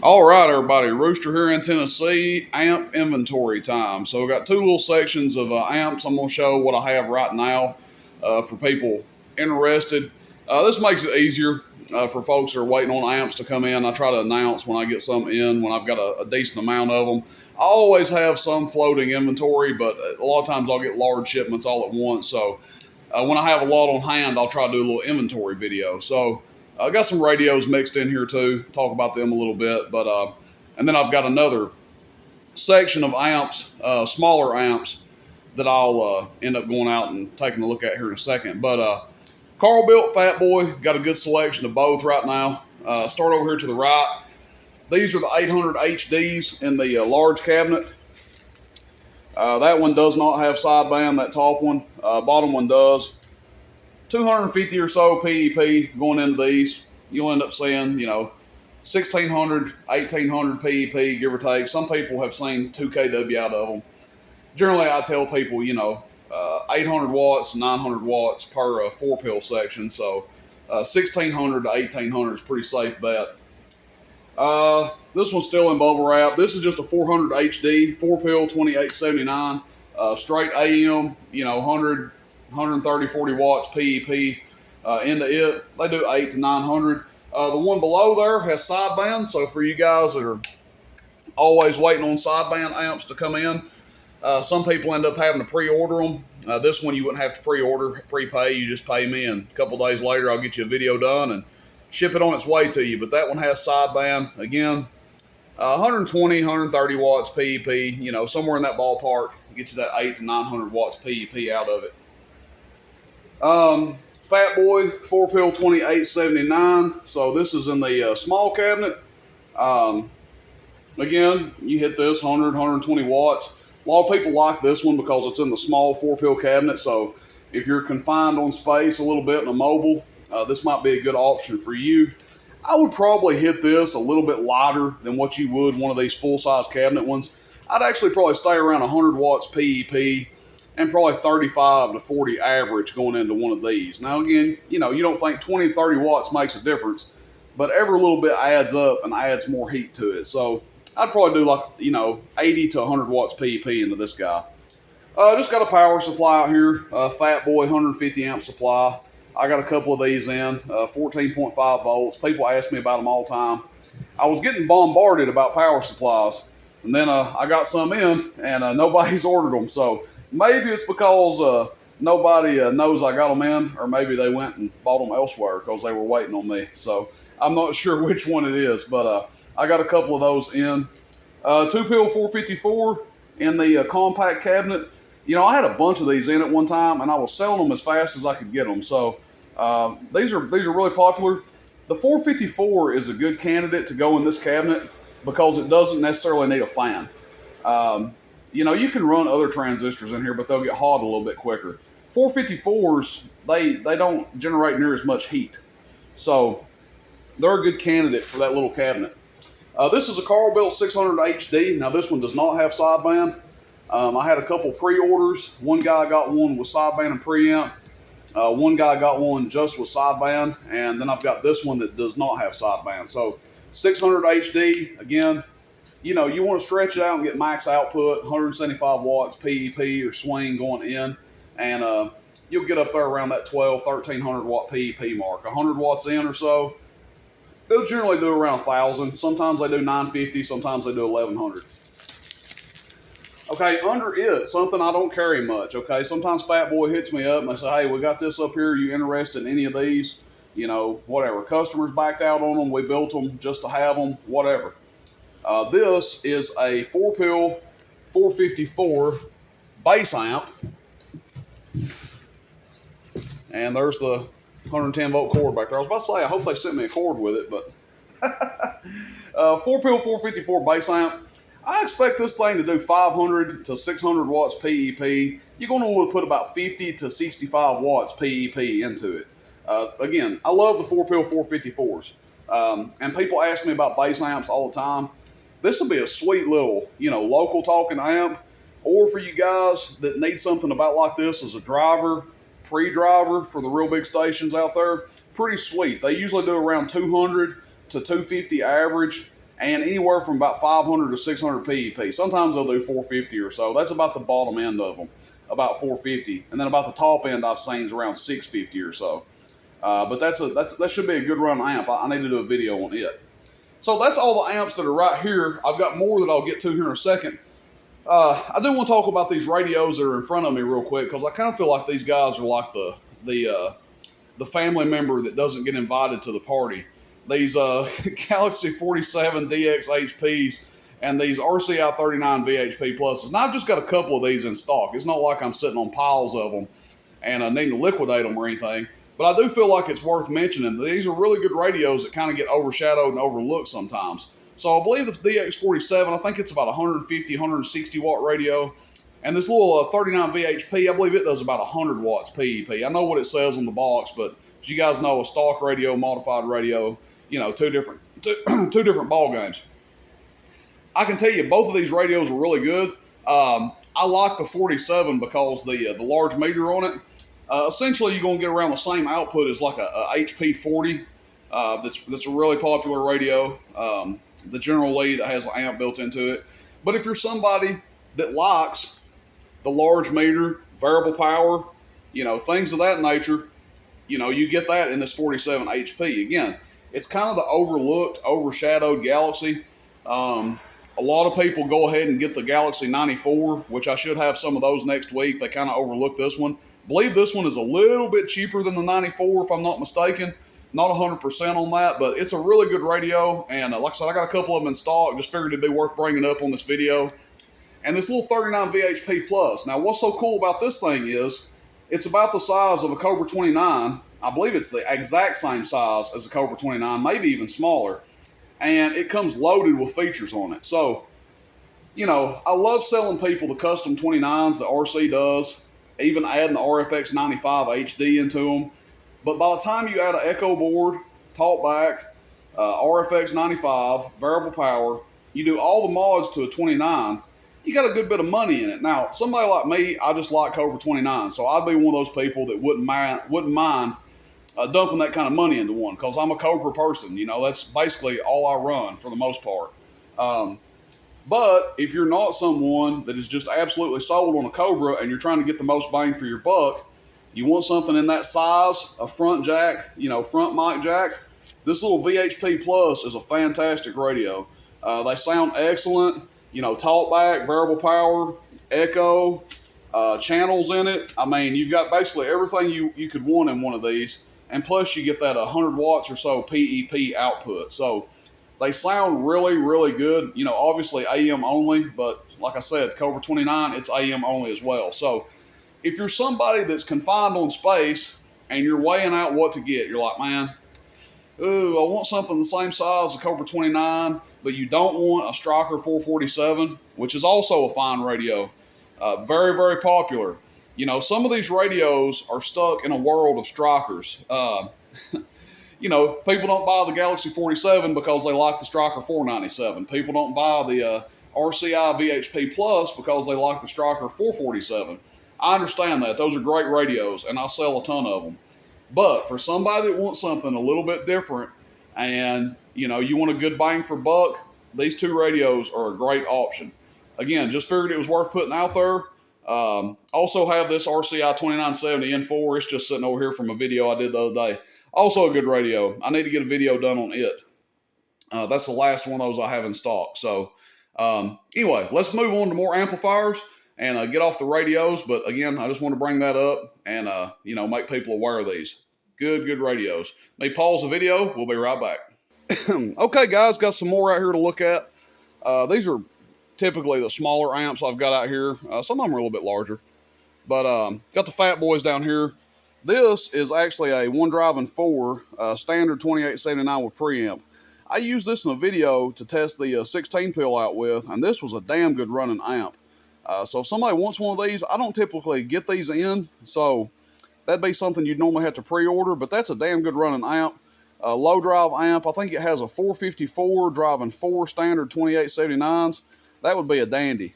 All right, everybody. Rooster here in Tennessee. Amp inventory time. So we got two little sections of amps. I'm going to show what I have right now for people interested. This makes it easier for folks that are waiting on amps to come in. I try to announce when I get some in when I've got a decent amount of them. I always have some floating inventory, but a lot of times I'll get large shipments all at once. So when I have a lot on hand, I'll try to do a little inventory video. So I got some radios mixed in here too. Talk about them a little bit, but and then I've got another section of amps, smaller amps that I'll end up going out and taking a look at here in a second. But Carl built Fatboy, got a good selection of both right now. Start over here to the right. These are the 800 HDs in the large cabinet. That one does not have sideband, that top one. Bottom one does. 250 or so PEP going into these. You'll end up seeing, 1600, 1800 PEP, give or take. Some people have seen 2 kW out of them. Generally, I tell people, 800 watts, 900 watts per 4-pill section. So 1600 to 1800 is a pretty safe bet. This one's still in bubble wrap. This is just a 400 HD, 4-pill, 2879, straight AM, 100, 130, 40 watts PEP into it. They do 8 to 900. The one below there has sideband, so for you guys that are always waiting on sideband amps to come in, some people end up having to pre-order them. This one you wouldn't have to pre-order, prepay. You just pay me, and a couple days later I'll get you a video done and ship it on its way to you. But that one has sideband. Again, 120, 130 watts PEP, somewhere in that ballpark. Get you that 8 to 900 watts PEP out of it. Fatboy 4-pill 2879. So this is in the small cabinet. Again, you hit this 100, 120 watts. A lot of people like this one because it's in the small 4-pill cabinet. So if you're confined on space a little bit in a mobile, this might be a good option for you. I would probably hit this a little bit lighter than what you would one of these full-size cabinet ones. I'd actually probably stay around 100 watts PEP and probably 35 to 40 average going into one of these. Now again, you don't think 20, 30 watts makes a difference, but every little bit adds up and adds more heat to it. So I'd probably do like, 80 to 100 watts PEP into this guy. Just got a power supply out here, Fatboy 150 amp supply. I got a couple of these in, 14.5 volts. People ask me about them all the time. I was getting bombarded about power supplies, and then I got some in, and nobody's ordered them. So maybe it's because nobody knows I got them in, or maybe they went and bought them elsewhere because they were waiting on me. So I'm not sure which one it is, but I got a couple of those in. 2-pill 454 in the compact cabinet. I had a bunch of these in at one time, and I was selling them as fast as I could get them. So these are really popular. The 454 is a good candidate to go in this cabinet because it doesn't necessarily need a fan. You can run other transistors in here, but they'll get hot a little bit quicker. 454s, they don't generate near as much heat. So they're a good candidate for that little cabinet. This is a Carl built 600 HD. Now this one does not have sideband. I had a couple pre-orders. One guy got one with sideband and preamp. One guy got one just with sideband, and then I've got this one that does not have sideband. So 600 HD, again, you want to stretch it out and get max output, 175 watts PEP or swing going in, and you'll get up there around that 12, 1300 watt PEP mark. 100 watts in or so, they'll generally do around 1,000. Sometimes they do 950, sometimes they do 1,100. Okay, under it, something I don't carry much, okay? Sometimes Fatboy hits me up and they say, hey, we got this up here. Are you interested in any of these? Whatever. Customers backed out on them. We built them just to have them, whatever. This is a 4-pill 454 bass amp. And there's the 110 volt cord back there. I was about to say, I hope they sent me a cord with it, but 4-pill 454 bass amp. I expect this thing to do 500 to 600 watts PEP. You're going to want to put about 50 to 65 watts PEP into it. Again, I love the 4-pill 454s. And people ask me about bass amps all the time. This will be a sweet little, local talking amp. Or for you guys that need something about like this as a driver, pre-driver for the real big stations out there, pretty sweet. They usually do around 200 to 250 average. and anywhere from about 500 to 600 PEP. Sometimes they'll do 450 or so. That's about the bottom end of them, about 450. And then about the top end I've seen is around 650 or so. But that should be a good run amp. I need to do a video on it. So that's all the amps that are right here. I've got more that I'll get to here in a second. I do want to talk about these radios that are in front of me real quick, because I kind of feel like these guys are like the family member that doesn't get invited to the party. These Galaxy 47 DX HPs and these RCI 39 VHP Pluses. And I've just got a couple of these in stock. It's not like I'm sitting on piles of them and I need to liquidate them or anything. But I do feel like it's worth mentioning. These are really good radios that kind of get overshadowed and overlooked sometimes. So I believe the DX47, I think it's about 150, 160 watt radio. And this little 39 VHP, I believe it does about 100 watts PEP. I know what it says on the box, but as you guys know, a stock radio, modified radio, you know, two different ball games. I can tell you both of these radios are really good. I like the 47 because the large meter on it. Essentially, you're going to get around the same output as like a HP 40. That's a really popular radio. The General Lee that has an amp built into it. But if you're somebody that likes the large meter, variable power, you know, things of that nature, you know, you get that in this 47 HP. Again, it's kind of the overlooked, overshadowed Galaxy. A lot of people go ahead and get the Galaxy 94, which I should have some of those next week. They kind of overlook this one. I believe this one is a little bit cheaper than the 94, if I'm not mistaken. Not 100% on that, but it's a really good radio. And like I said, I got a couple of them in stock. Just figured it'd be worth bringing up on this video. And this little 39 VHP Plus. Now, what's so cool about this thing is it's about the size of a Cobra 29. I believe it's the exact same size as a Cobra 29, maybe even smaller. And it comes loaded with features on it. So, you know, I love selling people the custom 29s that RC does, even adding the RFX 95 HD into them. But by the time you add an Echo board, talkback, RFX 95, variable power, you do all the mods to a 29, you got a good bit of money in it. Now, somebody like me, I just like Cobra 29, so I'd be one of those people that wouldn't mind dumping that kind of money into one, because I'm a Cobra person. You know, that's basically all I run for the most part. But if you're not someone that is just absolutely sold on a Cobra and you're trying to get the most bang for your buck, you want something in that size, a front jack, you know, front mic jack, this little VHP Plus is a fantastic radio. They sound excellent, you know, talkback, variable power, echo, channels in it. I mean, you've got basically everything you could want in one of these. And plus you get that 100 watts or so PEP output. So they sound really, really good. You know, obviously AM only, but like I said, Cobra 29, it's AM only as well. So if you're somebody that's confined on space and you're weighing out what to get, you're like, man, ooh, I want something the same size as Cobra 29, but you don't want a Striker 447, which is also a fine radio. Very, very popular. You know, some of these radios are stuck in a world of Strikers. You know, people don't buy the Galaxy 47 because they like the Striker 497. People don't buy the RCI VHP Plus because they like the Striker 447. I understand that. Those are great radios, and I sell a ton of them. But for somebody that wants something a little bit different and, you know, you want a good bang for buck, these two radios are a great option. Again, just figured it was worth putting out there. Also have this RCI 2970 N4. It's just sitting over here from a video I did the other day. Also a good radio. I need to get a video done on it. That's the last one of those I have in stock. So anyway, let's move on to more amplifiers and get off the radios. But again, I just want to bring that up and, you know, make people aware of these. Good radios. Let me pause the video. We'll be right back. Okay, guys, got some more out here to look at. These are typically the smaller amps I've got out here. Some of them are a little bit larger. But got the Fatboys down here. This is actually a 1.4 standard 2879 with preamp. I used this in a video to test the 16 pill out with, and this was a damn good running amp. So if somebody wants one of these, I don't typically get these in, so that'd be something you'd normally have to pre-order, but that's a damn good running amp. Low drive amp, I think it has a 454 driving 4 standard 2879s. That would be a dandy.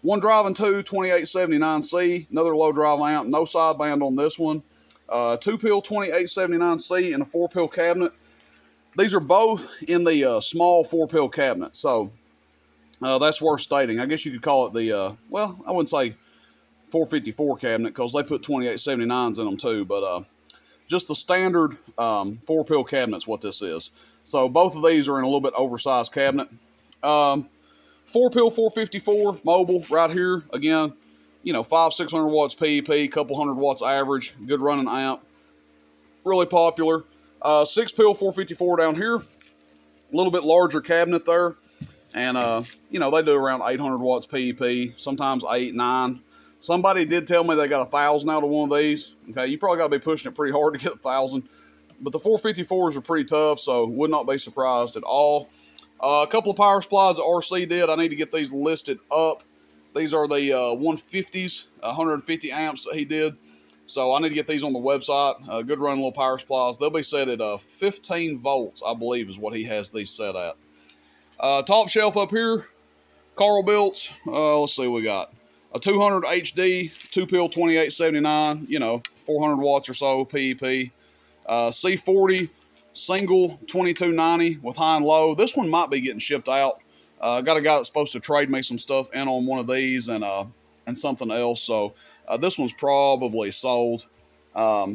One driving 2 2879C, another low drive amp, no sideband on this one. 2 pill 2879C and a 4 pill cabinet. These are both in the small 4-pill cabinet, so that's worth stating. I guess you could call it the, well, I wouldn't say 454 cabinet because they put 2879s in them too, but just the standard 4-pill cabinet's what this is. So both of these are in a little bit oversized cabinet. 4-pill 454 mobile right here. Again, 500-600 watts PEP, couple hundred watts average, good running amp. Really popular. 6-pill 454 down here. A little bit larger cabinet there. And, they do around 800 watts PEP, sometimes 8, 9. Somebody did tell me they got 1,000 out of one of these. Okay, you probably got to be pushing it pretty hard to get 1,000. But the 454s are pretty tough, so would not be surprised at all. A couple of power supplies that RC did. I need to get these listed up. These are the 150s, 150 amps that he did. So I need to get these on the website. Good running little power supplies. They'll be set at 15 volts, I believe, is what he has these set at. Top shelf up here, Carl built. Let's see what we got. A 200 HD, 2-pill 2879, 400 watts or so, PEP. C40, single 2290 with high and low. This one might be getting shipped out. Got a guy that's supposed to trade me some stuff in on one of these and something else. So this one's probably sold. A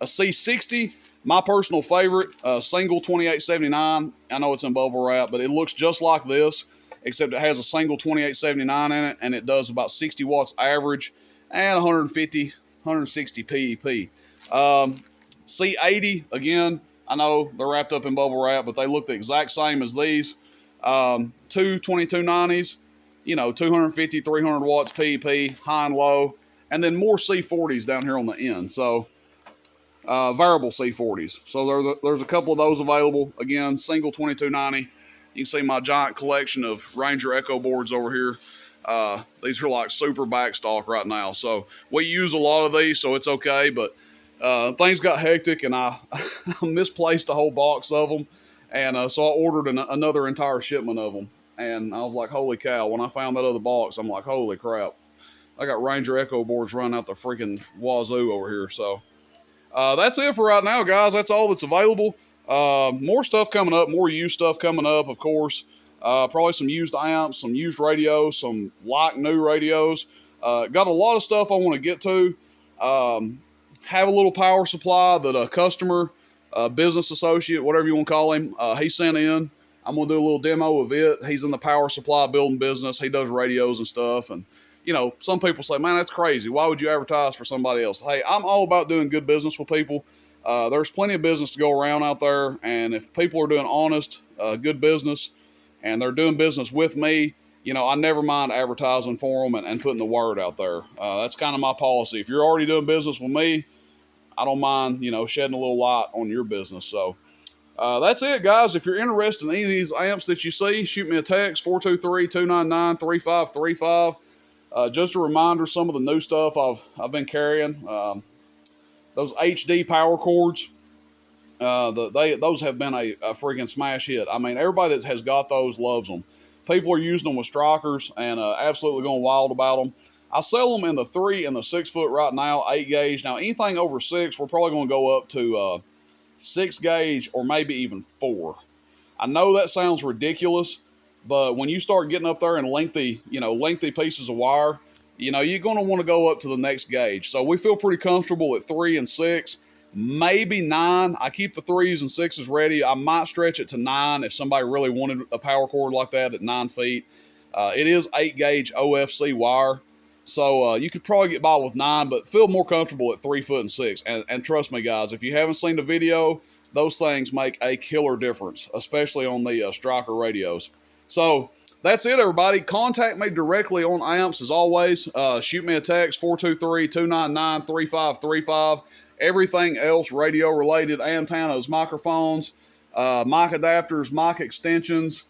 C60, my personal favorite, single 2879. I know it's in bubble wrap, but it looks just like this, except it has a single 2879 in it, and it does about 60 watts average and 150, 160 PEP. C80, again, I know they're wrapped up in bubble wrap, but they look the exact same as these. Two 2290s, 250, 300 watts PEP, high and low, and then more C40s down here on the end. So, variable C40s. So there's a couple of those available. Again, single 2290. You can see my giant collection of Ranger Echo boards over here. These are like super backstock right now. So we use a lot of these, so it's okay. But things got hectic, and I misplaced a whole box of them. And so I ordered another entire shipment of them. And I was like, holy cow. When I found that other box, I'm like, holy crap. I got Ranger Echo boards running out the freaking wazoo over here. So that's it for right now, guys. That's all that's available. More stuff coming up, more used stuff coming up, of course. Probably some used amps, some used radios, some like new radios. Got a lot of stuff I want to get to. Have a little power supply that a customer, business associate, whatever you want to call him, he sent in. I'm going to do a little demo of it. He's in the power supply building business. He does radios and stuff. And, some people say, man, that's crazy. Why would you advertise for somebody else? Hey, I'm all about doing good business with people. There's plenty of business to go around out there, and if people are doing honest, good business, and they're doing business with me, I never mind advertising for them and putting the word out there. That's kind of my policy. If you're already doing business with me, I don't mind, shedding a little light on your business. So that's it, guys. If you're interested in any of these amps that you see, shoot me a text, 423-299-3535. Just a reminder, some of the new stuff I've been carrying. Those HD power cords, those have been a freaking smash hit. I mean, everybody that has got those loves them. People are using them with strikers and absolutely going wild about them. I sell them in the 3 and the 6 foot right now, 8 gauge. Now, anything over 6, we're probably going to go up to 6 gauge or maybe even 4. I know that sounds ridiculous, but when you start getting up there in lengthy pieces of wire, you're going to want to go up to the next gauge. So we feel pretty comfortable at 3 and 6, maybe 9. I keep the 3s and 6s ready. I might stretch it to 9 if somebody really wanted a power cord like that at 9 feet. It is 8 gauge OFC wire. So you could probably get by with 9, but feel more comfortable at 3 foot and 6. And trust me, guys, if you haven't seen the video, those things make a killer difference, especially on the striker radios. So that's it, everybody. Contact me directly on amps as always. Shoot me a text, 423-299-3535. Everything else radio related, antennas, microphones, mic adapters, mic extensions,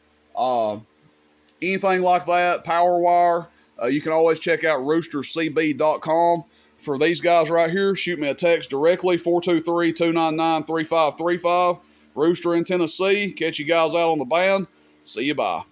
anything like that, power wire. You can always check out roostercb.com. For these guys right here, shoot me a text directly, 423-299-3535. Rooster in Tennessee. Catch you guys out on the band. See you, bye.